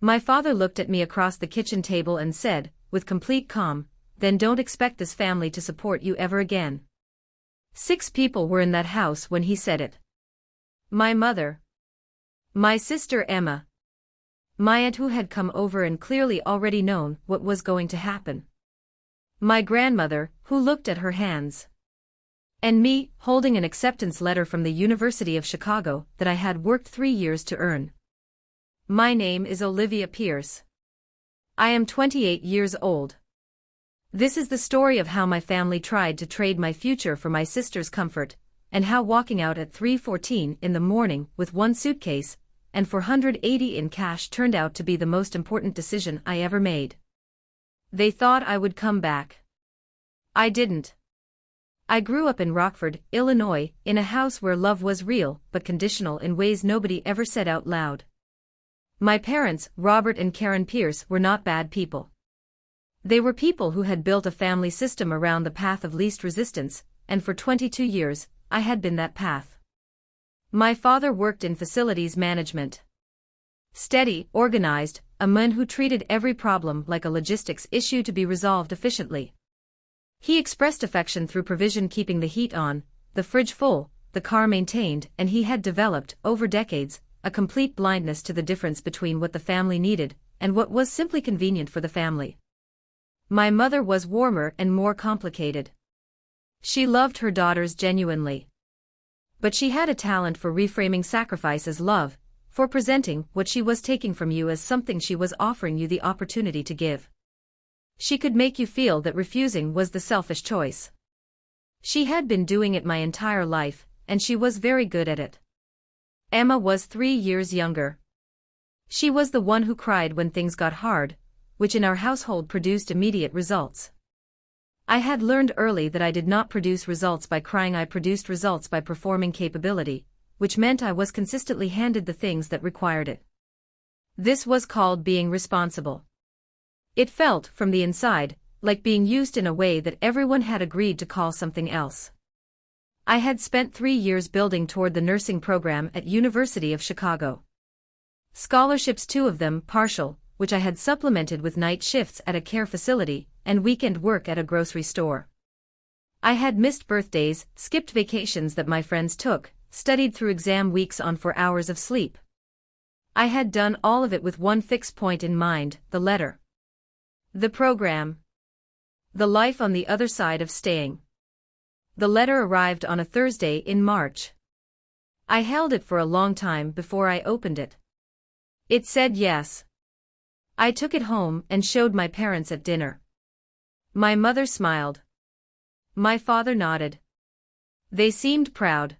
My father looked at me across the kitchen table and said, with complete calm, "Then don't expect this family to support you ever again." 6 people were in that house when he said it. My mother, my sister Emma, my aunt who had come over and clearly already known what was going to happen, my grandmother, who looked at her hands, and me, holding an acceptance letter from the University of Chicago that I had worked 3 years to earn. My name is Olivia Pierce. I am 28 years old. This is the story of how my family tried to trade my future for my sister's comfort, and how walking out at 3:14 in the morning with one suitcase and $480 in cash turned out to be the most important decision I ever made. They thought I would come back. I didn't. I grew up in Rockford, Illinois, in a house where love was real but conditional in ways nobody ever said out loud. My parents, Robert and Karen Pierce, were not bad people. They were people who had built a family system around the path of least resistance, and for 22 years, I had been that path. My father worked in facilities management. Steady, organized, a man who treated every problem like a logistics issue to be resolved efficiently. He expressed affection through provision, keeping the heat on, the fridge full, the car maintained, and he had developed, over decades, a complete blindness to the difference between what the family needed and what was simply convenient for the family. My mother was warmer and more complicated. She loved her daughters genuinely. But she had a talent for reframing sacrifice as love, for presenting what she was taking from you as something she was offering you the opportunity to give. She could make you feel that refusing was the selfish choice. She had been doing it my entire life, and she was very good at it. Emma was 3 years younger. She was the one who cried when things got hard, which in our household produced immediate results. I had learned early that I did not produce results by crying, I produced results by performing capability, which meant I was consistently handed the things that required it. This was called being responsible. It felt, from the inside, like being used in a way that everyone had agreed to call something else. I had spent 3 years building toward the nursing program at University of Chicago. Scholarships, 2 of them partial, which I had supplemented with night shifts at a care facility and weekend work at a grocery store. I had missed birthdays, skipped vacations that my friends took, studied through exam weeks on 4 hours of sleep. I had done all of it with one fixed point in mind: the letter. The program. The life on the other side of staying. The letter arrived on a Thursday in March. I held it for a long time before I opened it. It said yes. I took it home and showed my parents at dinner. My mother smiled. My father nodded. They seemed proud.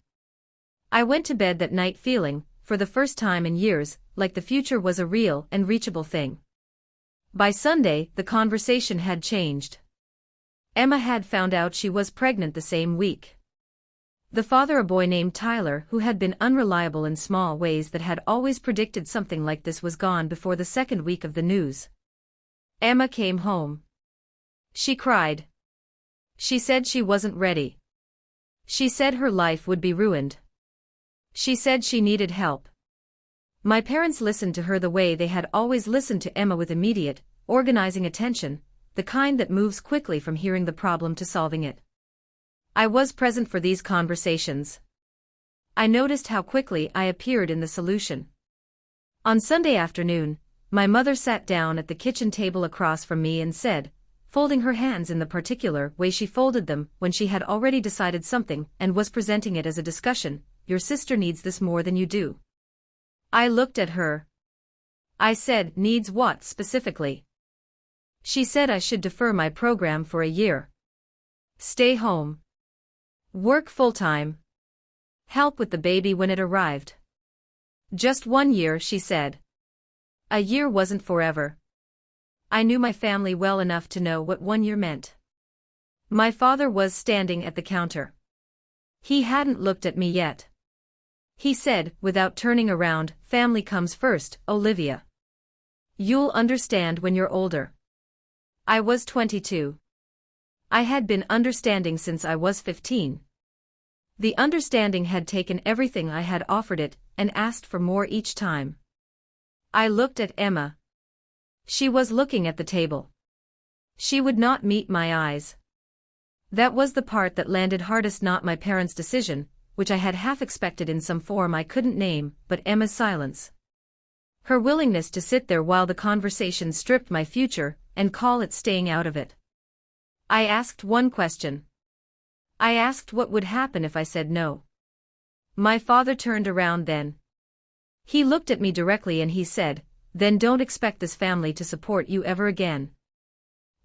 I went to bed that night feeling, for the first time in years, like the future was a real and reachable thing. By Sunday, the conversation had changed. Emma had found out she was pregnant the same week. The father, a boy named Tyler, who had been unreliable in small ways that had always predicted something like this, was gone before the second week of the news. Emma came home. She cried. She said she wasn't ready. She said her life would be ruined. She said she needed help. My parents listened to her the way they had always listened to Emma, with immediate, organizing attention, the kind that moves quickly from hearing the problem to solving it. I was present for these conversations. I noticed how quickly I appeared in the solution. On Sunday afternoon, my mother sat down at the kitchen table across from me and said, folding her hands in the particular way she folded them when she had already decided something and was presenting it as a discussion, "Your sister needs this more than you do." I looked at her. I said, "Needs what specifically?" She said I should defer my program for a year. Stay home. Work full-time. Help with the baby when it arrived. Just 1 year, she said. A year wasn't forever. I knew my family well enough to know what 1 year meant. My father was standing at the counter. He hadn't looked at me yet. He said, without turning around, "Family comes first, Olivia. You'll understand when you're older." I was 22. I had been understanding since I was 15. The understanding had taken everything I had offered it and asked for more each time. I looked at Emma. She was looking at the table. She would not meet my eyes. That was the part that landed hardest, not my parents' decision, which I had half expected in some form I couldn't name, but Emma's silence. Her willingness to sit there while the conversation stripped my future, and call it staying out of it. I asked one question. I asked what would happen if I said no. My father turned around then. He looked at me directly and he said, "Then don't expect this family to support you ever again."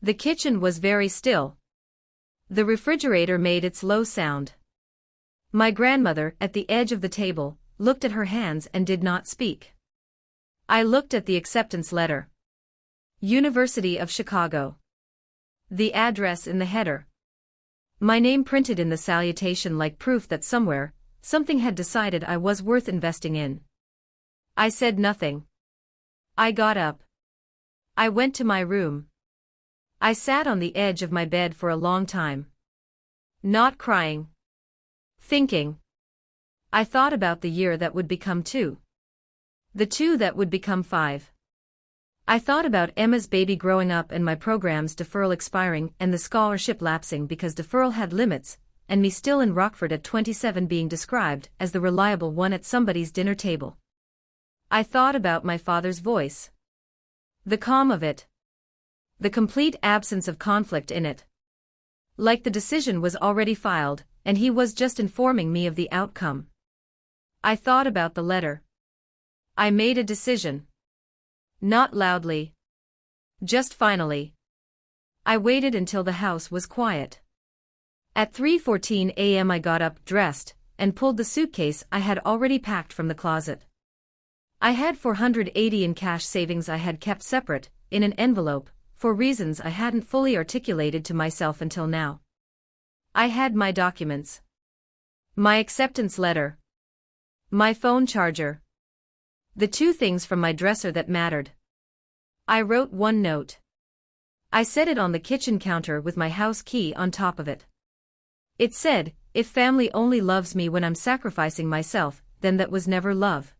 The kitchen was very still. The refrigerator made its low sound. My grandmother, at the edge of the table, looked at her hands and did not speak. I looked at the acceptance letter. University of Chicago. The address in the header. My name printed in the salutation like proof that somewhere, something had decided I was worth investing in. I said nothing. I got up. I went to my room. I sat on the edge of my bed for a long time. Not crying. Thinking. I thought about the year that would become 2. The 2 that would become 5. I thought about Emma's baby growing up and my program's deferral expiring and the scholarship lapsing because deferral had limits, and me still in Rockford at 27 being described as the reliable one at somebody's dinner table. I thought about my father's voice. The calm of it. The complete absence of conflict in it. Like the decision was already filed, and he was just informing me of the outcome. I thought about the letter. I made a decision. Not loudly. Just finally. I waited until the house was quiet. At 3:14 a.m. I got up, dressed, and pulled the suitcase I had already packed from the closet. I had $480 in cash savings I had kept separate, in an envelope, for reasons I hadn't fully articulated to myself until now. I had my documents. My acceptance letter. My phone charger. The 2 things from my dresser that mattered. I wrote one note. I set it on the kitchen counter with my house key on top of it. It said, "If family only loves me when I'm sacrificing myself, then that was never love."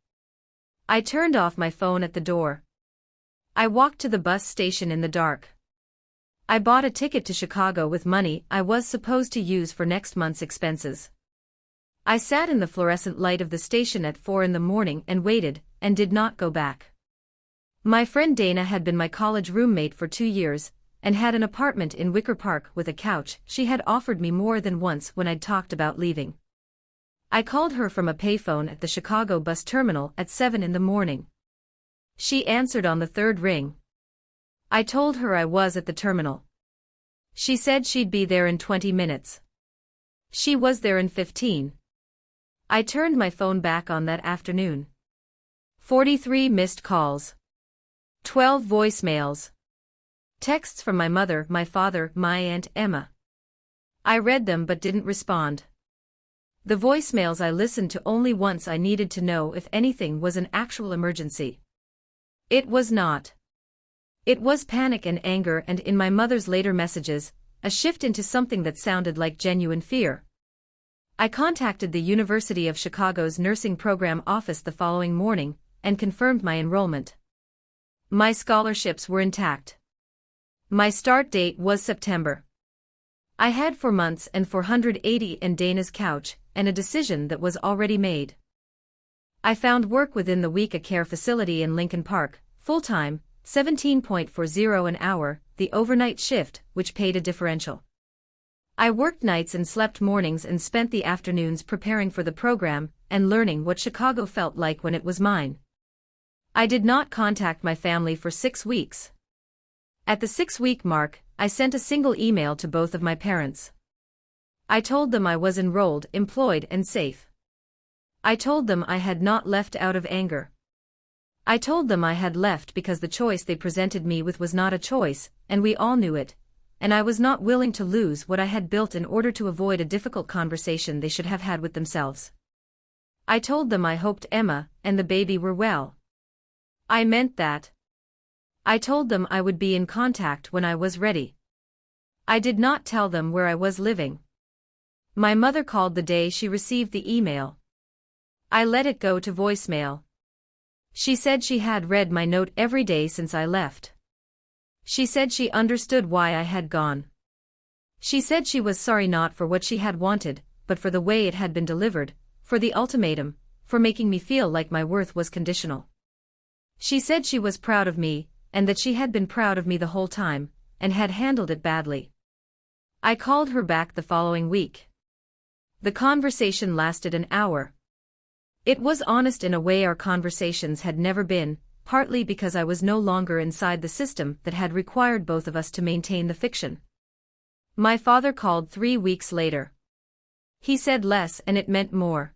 I turned off my phone at the door. I walked to the bus station in the dark. I bought a ticket to Chicago with money I was supposed to use for next month's expenses. I sat in the fluorescent light of the station at 4 in the morning and waited, and did not go back. My friend Dana had been my college roommate for 2 years, and had an apartment in Wicker Park with a couch she had offered me more than once when I'd talked about leaving. I called her from a payphone at the Chicago bus terminal at 7 in the morning. She answered on the 3rd ring. I told her I was at the terminal. She said she'd be there in 20 minutes. She was there in 15. I turned my phone back on that afternoon. 43 missed calls. 12 voicemails. Texts from my mother, my father, my Aunt Emma. I read them but didn't respond. The voicemails I listened to only once. I needed to know if anything was an actual emergency. It was not. It was panic and anger, and in my mother's later messages, a shift into something that sounded like genuine fear. I contacted the University of Chicago's nursing program office the following morning, and confirmed my enrollment. My scholarships were intact. My start date was September. I had 4 months and $480 and Dana's couch, and a decision that was already made. I found work within the week, a care facility in Lincoln Park, full-time, $17.40 an hour, the overnight shift, which paid a differential. I worked nights and slept mornings and spent the afternoons preparing for the program and learning what Chicago felt like when it was mine. I did not contact my family for 6 weeks. At the 6-week mark, I sent a single email to both of my parents. I told them I was enrolled, employed, and safe. I told them I had not left out of anger. I told them I had left because the choice they presented me with was not a choice, and we all knew it, and I was not willing to lose what I had built in order to avoid a difficult conversation they should have had with themselves. I told them I hoped Emma and the baby were well. I meant that. I told them I would be in contact when I was ready. I did not tell them where I was living. My mother called the day she received the email. I let it go to voicemail. She said she had read my note every day since I left. She said she understood why I had gone. She said she was sorry not for what she had wanted, but for the way it had been delivered, for the ultimatum, for making me feel like my worth was conditional. She said she was proud of me, and that she had been proud of me the whole time, and had handled it badly. I called her back the following week. The conversation lasted an hour. It was honest in a way our conversations had never been, partly because I was no longer inside the system that had required both of us to maintain the fiction. My father called 3 weeks later. He said less and it meant more.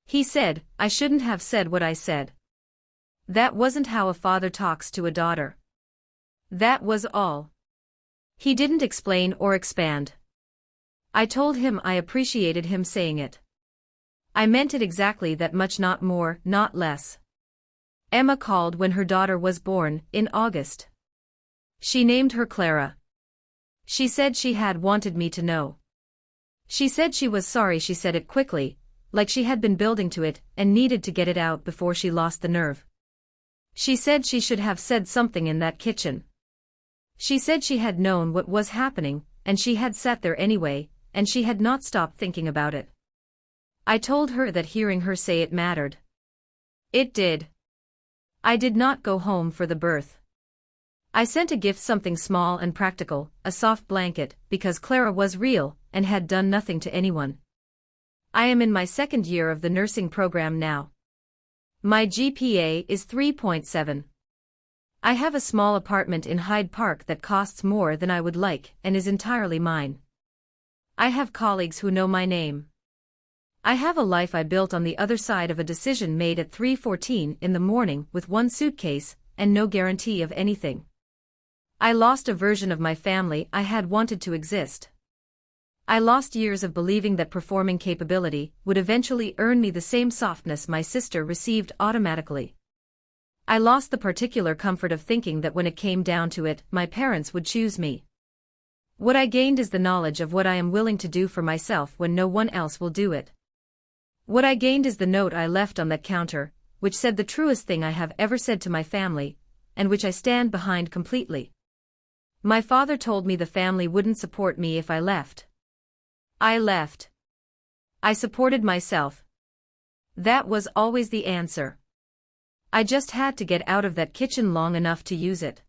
He said, I shouldn't have said what I said. That wasn't how a father talks to a daughter. That was all. He didn't explain or expand. I told him I appreciated him saying it. I meant it exactly that much, not more, not less. Emma called when her daughter was born, in August. She named her Clara. She said she had wanted me to know. She said she was sorry she said it quickly, like she had been building to it and needed to get it out before she lost the nerve. She said she should have said something in that kitchen. She said she had known what was happening, and she had sat there anyway, and she had not stopped thinking about it. I told her that hearing her say it mattered. It did. I did not go home for the birth. I sent a gift, something small and practical, a soft blanket, because Clara was real, and had done nothing to anyone. I am in my 2nd year of the nursing program now. My GPA is 3.7. I have a small apartment in Hyde Park that costs more than I would like and is entirely mine. I have colleagues who know my name. I have a life I built on the other side of a decision made at 3:14 in the morning with one suitcase and no guarantee of anything. I lost a version of my family I had wanted to exist. I lost years of believing that performing capability would eventually earn me the same softness my sister received automatically. I lost the particular comfort of thinking that when it came down to it, my parents would choose me. What I gained is the knowledge of what I am willing to do for myself when no one else will do it. What I gained is the note I left on that counter, which said the truest thing I have ever said to my family, and which I stand behind completely. My father told me the family wouldn't support me if I left. I left. I supported myself. That was always the answer. I just had to get out of that kitchen long enough to use it.